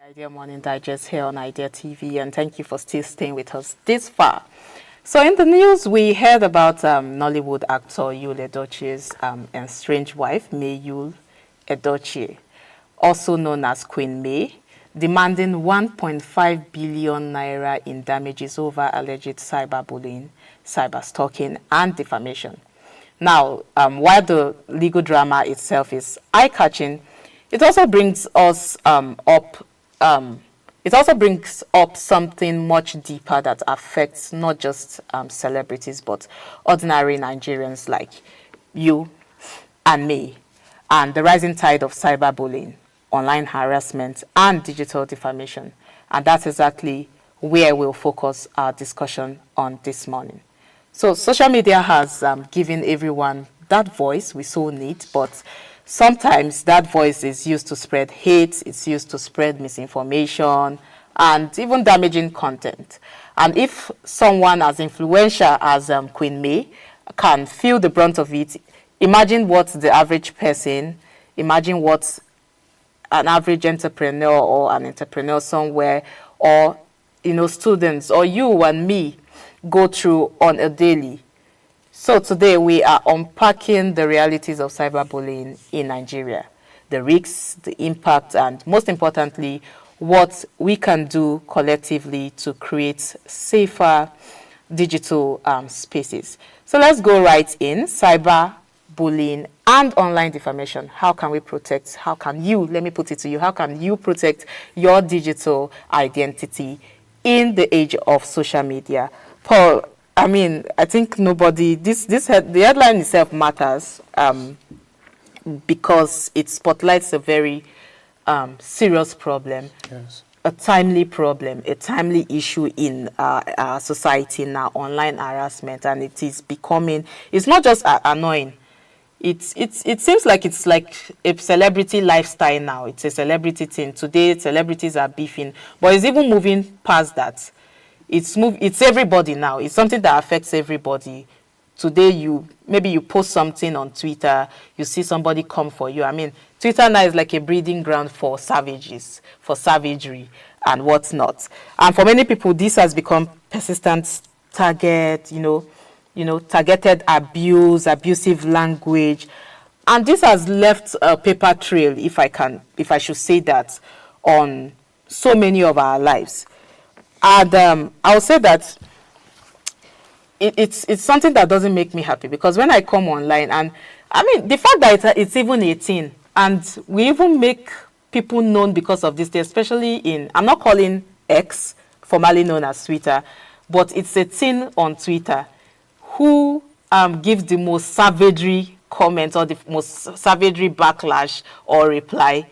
Idea Morning Digest here on Idea TV, and thank you for still staying with us this far. So in the news, we heard about Nollywood actor Yul Edochie's estranged wife, Yul Edochie, also known as Queen May, demanding 1.5 billion naira in damages over alleged cyberbullying, cyberstalking, and defamation. Now, while the legal drama itself is eye-catching, it also brings us up something much deeper that affects not just celebrities but ordinary Nigerians like you and me, and the rising tide of cyberbullying, online harassment, and digital defamation. And that's exactly where we'll focus our discussion on this morning. So social media has given everyone that voice we so need, but sometimes that voice is used to spread hate, it's used to spread misinformation, and even damaging content. And if someone as influential as Queen May can feel the brunt of it, imagine what the average person, imagine what an average entrepreneur or an entrepreneur somewhere, or students, or you and me go through on a daily. So today we are unpacking the realities of cyberbullying in Nigeria, the risks, the impact, and most importantly, what we can do collectively to create safer digital spaces. So let's go right in. Cyberbullying and online defamation. How can we protect, how can you, let me put it to you, how can you protect your digital identity in the age of social media? Paul, I think nobody, the headline itself matters because it spotlights a very serious problem, yes, a timely problem, a timely issue in our society now, online harassment, and it is becoming, it's not just annoying. It seems like it's like a celebrity lifestyle now. It's a celebrity thing. Today, celebrities are beefing, but it's even moving past that. It's everybody now. It's something that affects everybody. Today, maybe you post something on Twitter, you see somebody come for you. Twitter now is like a breeding ground for savages, for savagery and whatnot. And for many people, this has become persistent target, targeted abuse, abusive language. And this has left a paper trail, if I should say that, on so many of our lives. And I'll say that it's something that doesn't make me happy, because when I come online, and the fact that it's even 18, and we even make people known because of this, especially in, I'm not calling X, formerly known as Twitter, but it's a teen on Twitter who gives the most savagery comment or the most savagery backlash or reply.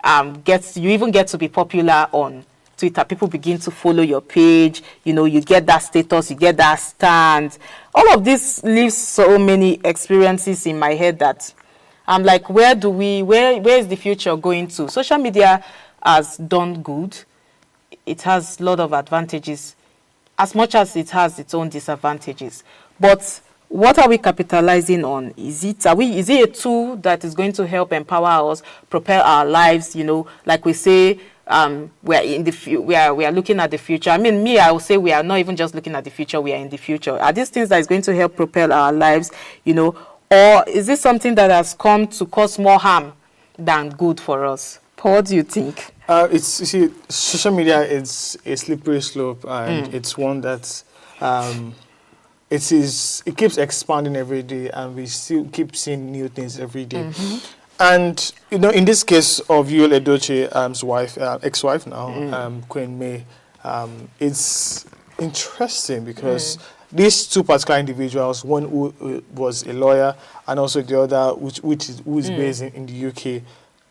You even get to be popular on Twitter. People begin to follow your page, you get that status, you get that stand. All of this leaves so many experiences in my head that I'm like, where is the future going to? Social media has done good. It has a lot of advantages, as much as it has its own disadvantages. But what are we capitalizing on? Is it a tool that is going to help empower us, propel our lives? Like we say, we are looking at the future. I would say we are not even just looking at the future, we are in the future. Are these things that is going to help propel our lives, or is this something that has come to cause more harm than good for us? Paul, what do you think? Social media is a slippery slope, and it's one that it keeps expanding every day, and we still keep seeing new things every day. And in this case of Yul Edochie's wife, ex-wife now, Queen May, it's interesting because these two particular individuals, one who was a lawyer and also the other who is based in the UK,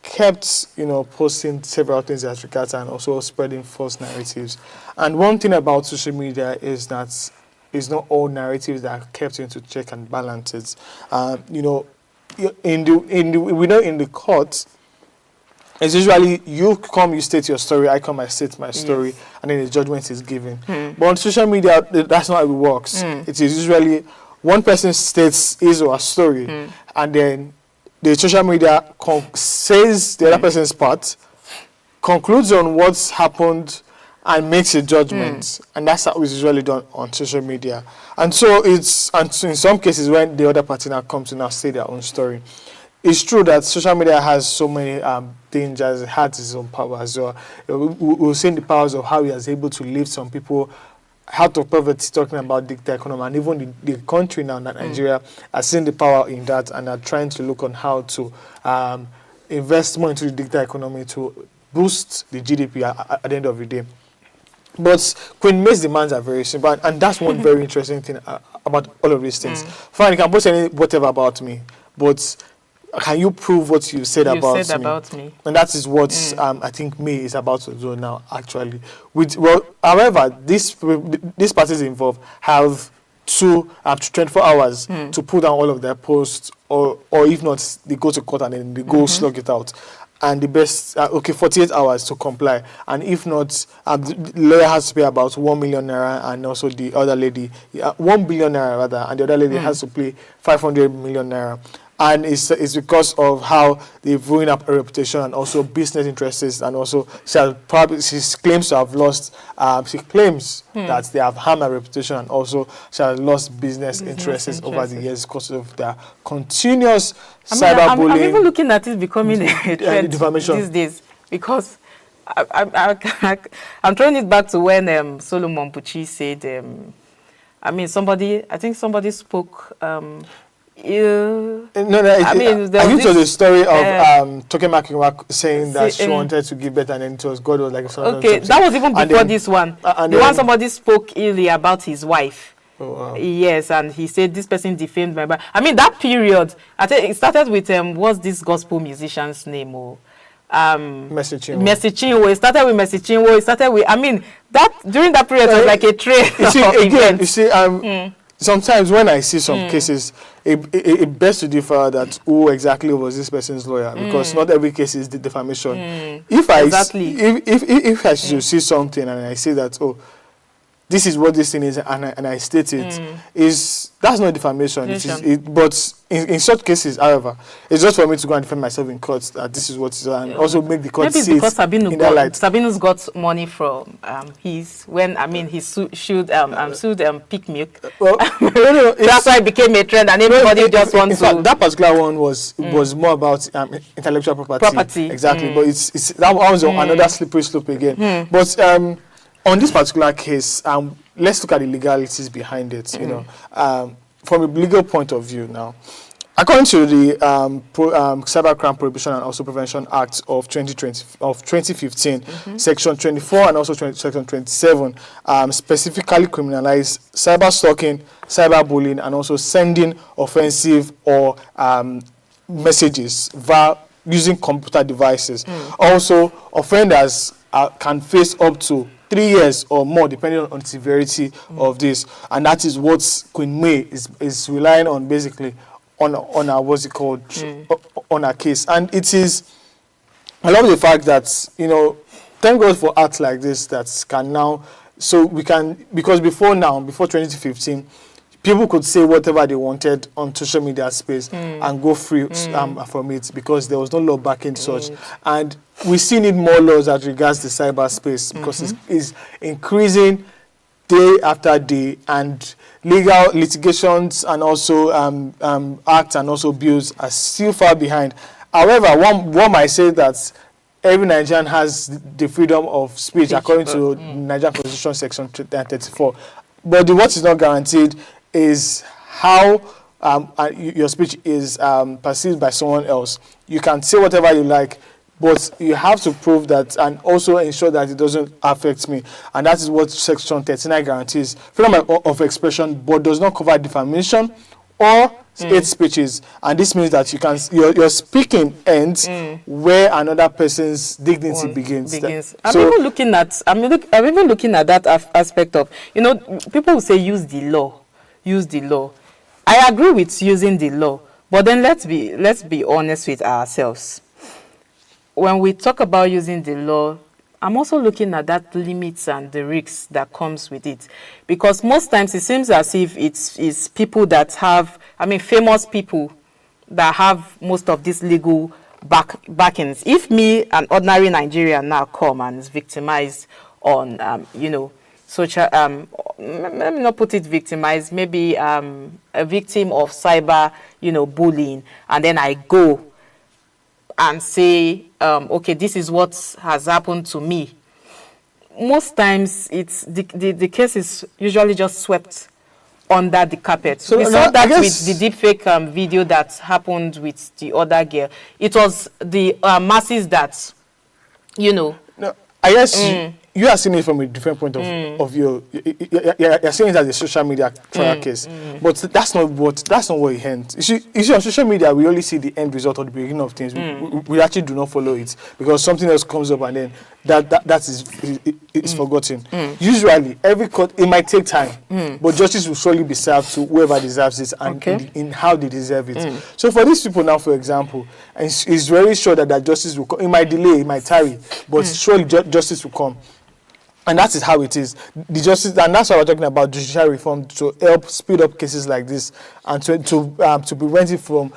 kept posting several things that regards and also spreading false narratives. And one thing about social media is that it's not all narratives that are kept into check and balances. In the court, it's usually you state your story, I come, I state my story, yes, and then the judgment is given. But on social media, that's not how it works. It is usually one person states his or her story, and then the social media says the other person's part, concludes on what's happened and makes a judgment, and that's how it's usually done on social media. And so in some cases when the other party now comes to now say their own story. It's true that social media has so many dangers. It has its own power as well. We've seen the powers of how it is able to lift some people out of poverty, talking about dictator economy, and even the country now, Nigeria, has seen the power in that and are trying to look on how to invest more into the dictator economy to boost the GDP at the end of the day. But Queen May's demands are very simple, and that's one very interesting thing about all of these things. Fine, you can post whatever about me, but can you prove what you said about me? And that is what I think May is about to do now, actually. However, these parties involved have 24 hours to put down all of their posts, or if not, they go to court and then they go slug it out. And the best, 48 hours to comply. And if not, the lawyer has to pay about 1 million naira, and also the other lady, 1 billion naira rather, and the other lady has to pay 500 million naira. And it's because of how they've ruined up her reputation and also business interests, and also she claims to have lost. She claims that they have harmed her reputation, and also she has lost business interests over the years because of their continuous cyberbullying. I'm even looking at it becoming a trend defamation these days, because I'm throwing it back to when Solomon Pucci said, somebody spoke. I think it was the story of Toke Makinwa saying that she wanted to give birth, and then it was God was like okay, that was even before this one. The one somebody spoke ill about his wife. Oh, wow. Yes, and he said this person defamed my. That period, I think it started with what's this gospel musician's name? Mercy Chinwo. It started with Mercy Chinwo. It started with that during that period was like a train. You see, sometimes when I see some cases, it best to differ that who exactly was this person's lawyer, because not every case is the defamation. If I should see something and I say that, this is what this thing is, and I state it, that's not defamation. But in such cases, however, it's just for me to go and defend myself in court that this is what is, and also make the court see it in that light. Sabinu's got money from he sued Peak Milk. Well, that's why it became a trend, and everybody just wants to. That particular one was more about intellectual property. Exactly, but it's that one was another slippery slope again. But on this particular case, let's look at the legalities behind it. From a legal point of view now, according to the Cybercrime Prohibition and also Prevention Act of 2015, Section 24 and also Section 27 specifically criminalize cyberstalking, cyberbullying, and also sending offensive or messages via using computer devices. Also, offenders can face up to 3 years or more, depending on the severity of this, and that is what Queen May is relying on, basically, on our on our case. And it is, I love the fact that thank God for acts like this that can now, so we can, because before 2015. People could say whatever they wanted on social media space and go free from it, because there was no law backing such. And we still need more laws as regards the cyberspace, because it's increasing day after day, and legal litigations and also acts and also bills are still far behind. However, one might say that every Nigerian has the freedom of speech according to Nigerian Constitution Section 34. But what is not guaranteed is how your speech is perceived by someone else. You can say whatever you like, but you have to prove that and also ensure that it doesn't affect me. And that is what Section 39 guarantees. Freedom of expression, but does not cover defamation or hate speeches. And this means that your speaking ends where another person's dignity begins. I'm even looking at that aspect of, people will say use the law. I agree with using the law, but then let's be honest with ourselves. When we talk about using the law, I'm also looking at that limits and the risks that comes with it, because most times it seems as if it's people that have, famous people that have most of these legal backings. If me, an ordinary Nigerian, now come and is victimized on, social, let me not put it victimized, maybe a victim of cyber, bullying, and then I go and say, okay, this is what has happened to me. Most times, it's the case is usually just swept under the carpet. So we saw that with the deepfake video that happened with the other girl. It was the masses that, No, I guess you are seeing it from a different point of view. You're seeing it as a social media trial case, but that's not what it ends. You see, on social media, we only see the end result or the beginning of things. We actually do not follow it because something else comes up and then that is forgotten. Usually, every court, it might take time, but justice will surely be served to whoever deserves it and in how they deserve it. So for these people now, for example, it's very sure that justice will come. It might delay, it might tarry, but surely justice will come. And that is how it is. The justice, and that's why we're talking about judicial reform to help speed up cases like this and to prevent it from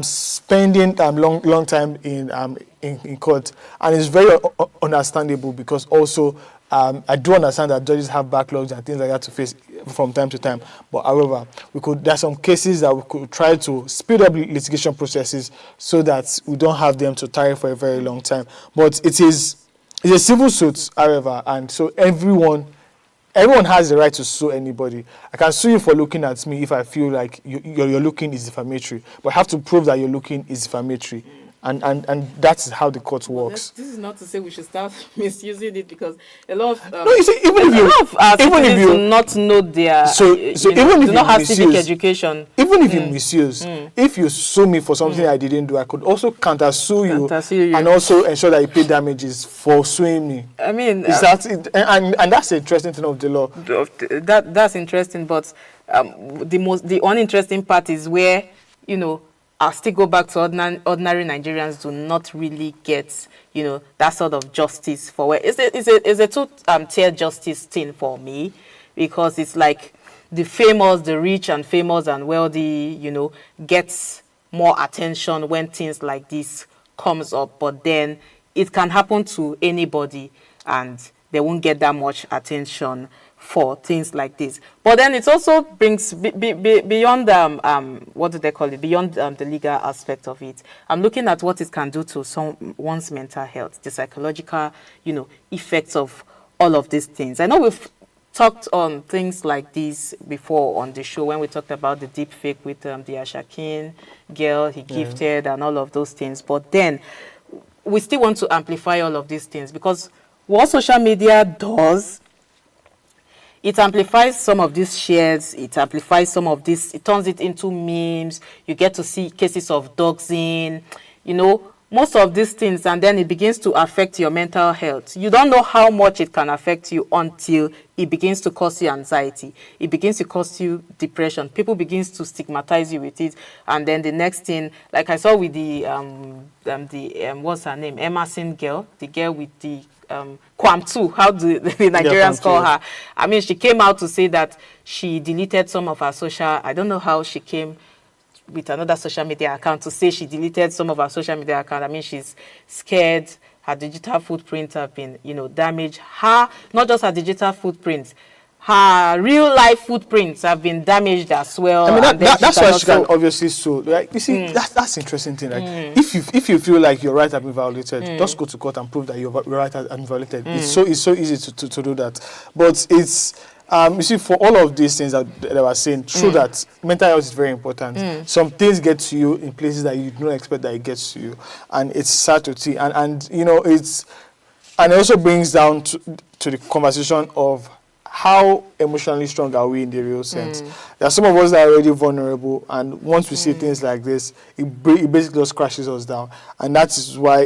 spending long time in court. And it's very understandable because also I do understand that judges have backlogs and things like that to face from time to time. But however, there are some cases that we could try to speed up litigation processes so that we don't have them to tarry for a very long time. But it's a civil suit, however, and so everyone has the right to sue anybody. I can sue you for looking at me if I feel like your looking is defamatory, but I have to prove that your looking is defamatory. And that's how the court works. This is not to say we should start misusing it because a lot of no, you see, even if you do not know their even if do not have civic education. Even if you misuse, if you sue me for something I didn't do, I could also counter sue you and also ensure that you pay damages for suing me. I mean, is that it? And that's the interesting thing of the law. That's interesting, but the uninteresting part is where I'll still go back to ordinary Nigerians do not really get, that sort of justice for where it's a two-tier justice thing for me, because it's like the famous, the rich and famous and wealthy, gets more attention when things like this comes up, but then it can happen to anybody and they won't get that much attention for things like this. But then it also brings beyond what do they call it, beyond the legal aspect of it. I'm looking at what it can do to someone's mental health, the psychological effects of all of these things. I know we've talked on things like this before on the show when we talked about the deep fake with the Ashakin girl he gifted and all of those things, but then we still want to amplify all of these things because what social media does, it amplifies some of these shares, it amplifies some of this, it turns it into memes, you get to see cases of doxing, most of these things, and then it begins to affect your mental health. You don't know how much it can affect you until it begins to cause you anxiety. It begins to cause you depression. People begins to stigmatize you with it, and then the next thing, like I saw with the what's her name, Emerson girl, the girl with the Kwamtu, how do the Nigerians call her? I mean, she came out to say that she deleted some of her social, I don't know how she came with another social media account to say she deleted some of her social media account. I mean, she's scared her digital footprint have been, damaged. Not just her digital footprints, her real life footprints have been damaged as well. I mean, that's why she can obviously sue. Like, you see, that's interesting thing. Like, if you feel like your rights have been violated, just go to court and prove that your right has been violated. It's so easy to do that. But it's you see, for all of these things that I was saying, true that mental health is very important. Some things get to you in places that you don't expect that it gets to you, and it's sad to see. And it also brings down to the conversation of how emotionally strong are we in the real sense. There are some of us that are already vulnerable, and once we see things like this, it basically just crashes us down. And that is why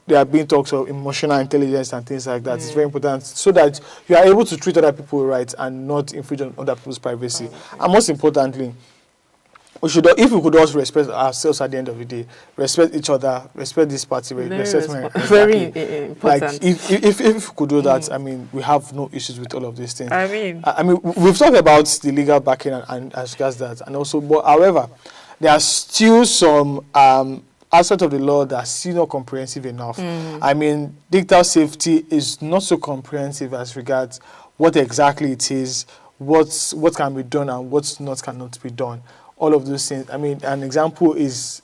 there are being talks of emotional intelligence and things like that. It's very important so that you are able to treat other people right and not infringe on other people's privacy. And most importantly, if we could also respect ourselves at the end of the day, respect each other, respect this party, very important. Like if we could do that, I mean, we have no issues with all of these things. I mean, we've talked about the legal backing and as regards that, and also, but however, there are still some aspects of the law that are still not comprehensive enough. I mean, digital safety is not so comprehensive as regards what exactly it is, what can be done and what cannot be done. All of those things. I mean, an example is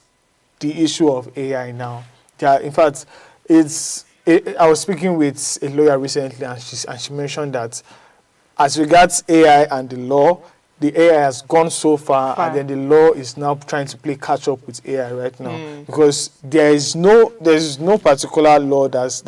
the issue of AI now. In fact, I was speaking with a lawyer recently, and she mentioned that as regards AI and the law, the AI has gone so far, and then the law is now trying to play catch up with AI right now, because there is no particular law that's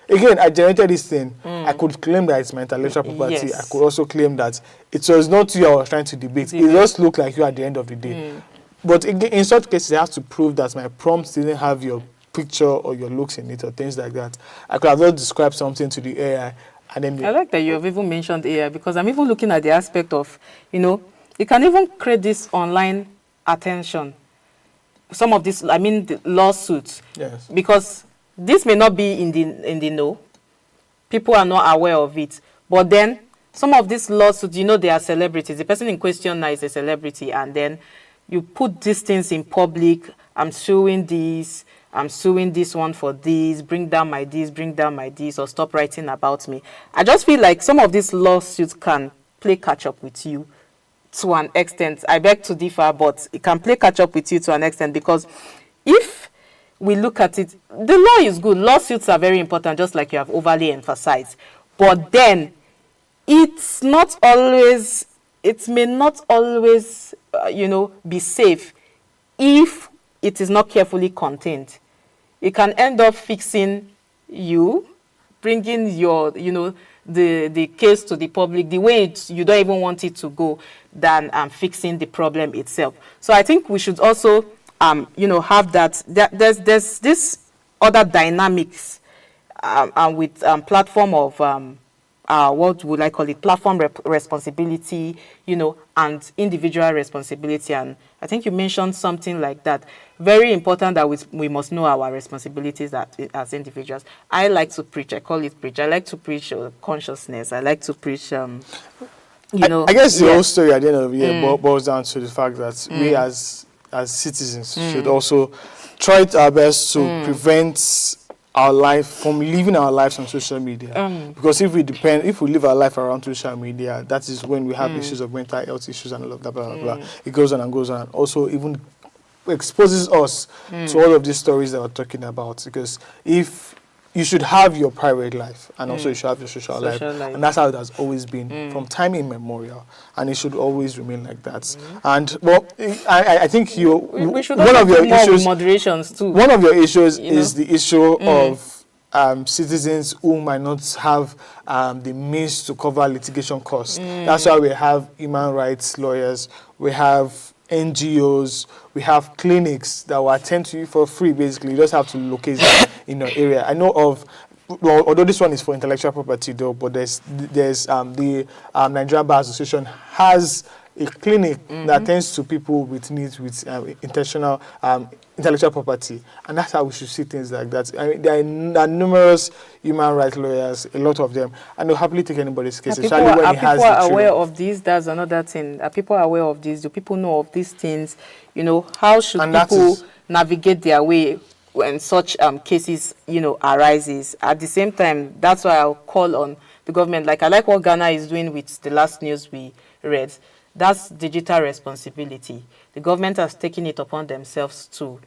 again, I generated this thing. I could claim that it's my intellectual property. Yes. I could also claim that it was not you I was trying to debate. It just looked like you at the end of the day. But in such cases, I have to prove that my prompt didn't have your picture or your looks in it or things like that. I could have just described something to the AI. And then I like that you have even mentioned AI, because I'm even looking at the aspect of, you can even create this online attention. Some of this, the lawsuits. Yes. Because this may not be in the know. People are not aware of it. But then some of these lawsuits, they are celebrities. The person in question now is a celebrity, and then you put these things in public. I'm suing this one for this, bring down my this, or stop writing about me. I just feel like some of these lawsuits can play catch up with you to an extent. I beg to differ, but it can play catch up with you to an extent, because if we look at it, the law is good. Lawsuits are very important, just like you have overly emphasized. But then it may not always, be safe if it is not carefully contained. It can end up fixing you, bringing your, the case to the public the way you don't even want it to go, than fixing the problem itself. So I think we should also, have that. There's this other dynamics with platform of what would I call it? Platform responsibility, and individual responsibility. And I think you mentioned something like that. Very important that we must know our responsibilities as individuals. I like to preach. I call it preach. I like to preach consciousness. I like to preach, I guess the whole story at the end of the year boils down to the fact that we as citizens should also try our best to prevent our life from living our lives on social media, because if we live our life around social media, that is when we have issues of mental health issues and all of that, blah, blah, blah. It goes on and goes on. Also, even exposes us to all of these stories that we're talking about, because if you should have your private life and also you should have your social life, and that's how it has always been from time immemorial, and it should always remain like that. And I think we should one of your issues moderations too. One of your issues is the issue of citizens who might not have the means to cover litigation costs. That's why we have human rights lawyers, we have NGOs, we have clinics that will attend to you for free. Basically, you just have to locate them in your area. I know of, although this one is for intellectual property though, but there's the Nigerian Bar Association has a clinic that attends to people with needs with intentional intellectual property, and that's how we should see things like that. I mean, there are numerous human rights lawyers, a lot of them, and they'll happily take anybody's case. Are people aware of this? That's another thing. Are people aware of this? Do people know of these things? How should people navigate their way when such cases, arises? At the same time, that's why I'll call on the government. Like, I like what Ghana is doing with the last news we read. That's digital responsibility. The government has taken it upon themselves to,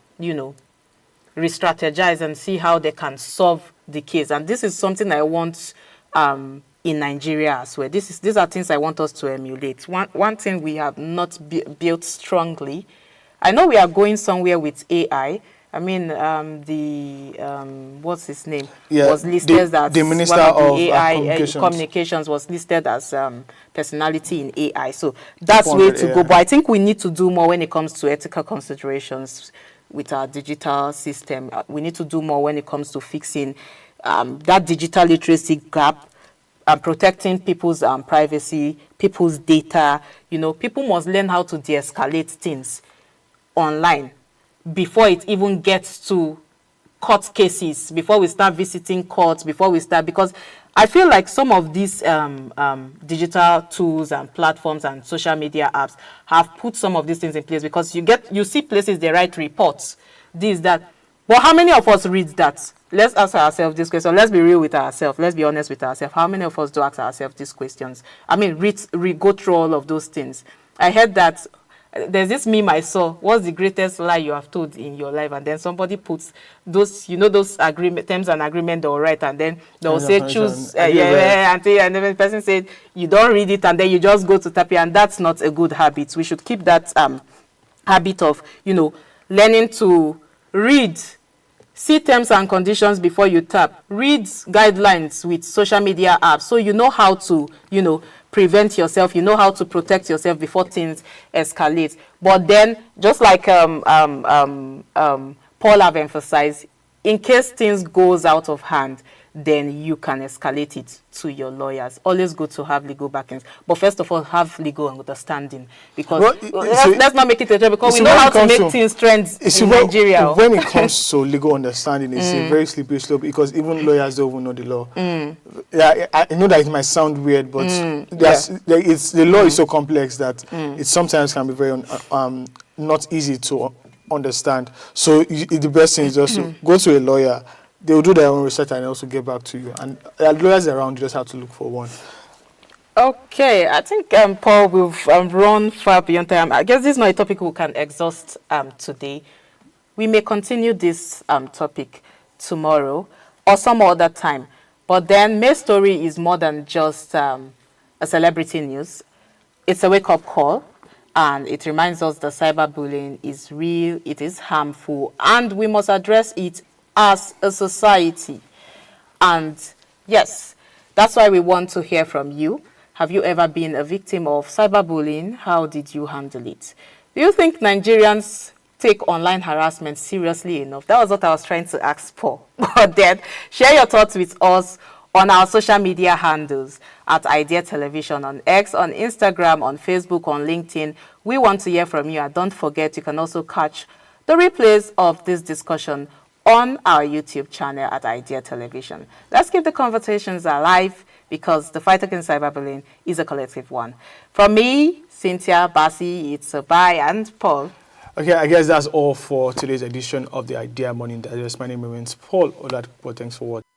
re-strategize and see how they can solve the case. And this is something I want in Nigeria as well. These are things I want us to emulate. One thing we have not built strongly, I know we are going somewhere with AI. I mean, what's his name? Was listed as the Minister of the AI communications was listed as personality in AI. So that's way to go. But I think we need to do more when it comes to ethical considerations with our digital system. We need to do more when it comes to fixing that digital literacy gap and protecting people's privacy, people's data. People must learn how to de-escalate things online before it even gets to court cases, before we start visiting courts, because I feel like some of these digital tools and platforms and social media apps have put some of these things in place, because you see places they write reports this, that. But how many of us read that? Let's ask ourselves this question. Let's be real with ourselves. Let's be honest with ourselves. How many of us do ask ourselves these questions? I mean, go through all of those things. I heard that there's this meme I saw. What's the greatest lie you have told in your life? And then somebody puts those, those terms and agreement they'll write, and then they'll say choose, and then the person said you don't read it, and then you just go to tap it, and that's not a good habit. We should keep that habit of learning to read. See terms and conditions before you tap. Read guidelines with social media apps so you know how to, prevent yourself. You know how to protect yourself before things escalate. But then, just like Paul have emphasized, in case things goes out of hand, then you can escalate it to your lawyers. Always good to have legal backings. But first of all, have legal understanding. Because let's not make it a joke, because we know how to make things trends in Nigeria. When it comes to legal understanding, it's a very slippery slope, because even lawyers don't even know the law. Yeah, I know that it might sound weird, but the law is so complex that it sometimes can be very not easy to understand. So the best thing is just to go to a lawyer. They will do their own research and also get back to you. And there are lawyers around, you just have to look for one. Okay, I think, Paul, we've run far beyond time. I guess this is not a topic we can exhaust today. We may continue this topic tomorrow or some other time. But then May's story is more than just a celebrity news. It's a wake-up call. And it reminds us that cyberbullying is real, it is harmful, and we must address it as a society. And yes, that's why we want to hear from you. Have you ever been a victim of cyberbullying? How did you handle it? Do you think Nigerians take online harassment seriously enough? That was what I was trying to ask Paul. But then, share your thoughts with us on our social media handles at Idea Television, on X, on Instagram, on Facebook, on LinkedIn. We want to hear from you. And don't forget, you can also catch the replays of this discussion on our YouTube channel at Idea Television. Let's keep the conversations alive, because the fight against cyberbullying is a collective one. From me, Cynthia, Basi, it's a bye, and Paul. Okay, I guess that's all for today's edition of the Idea Morning Digest. My name is Paul Oladpo. Thanks for watching.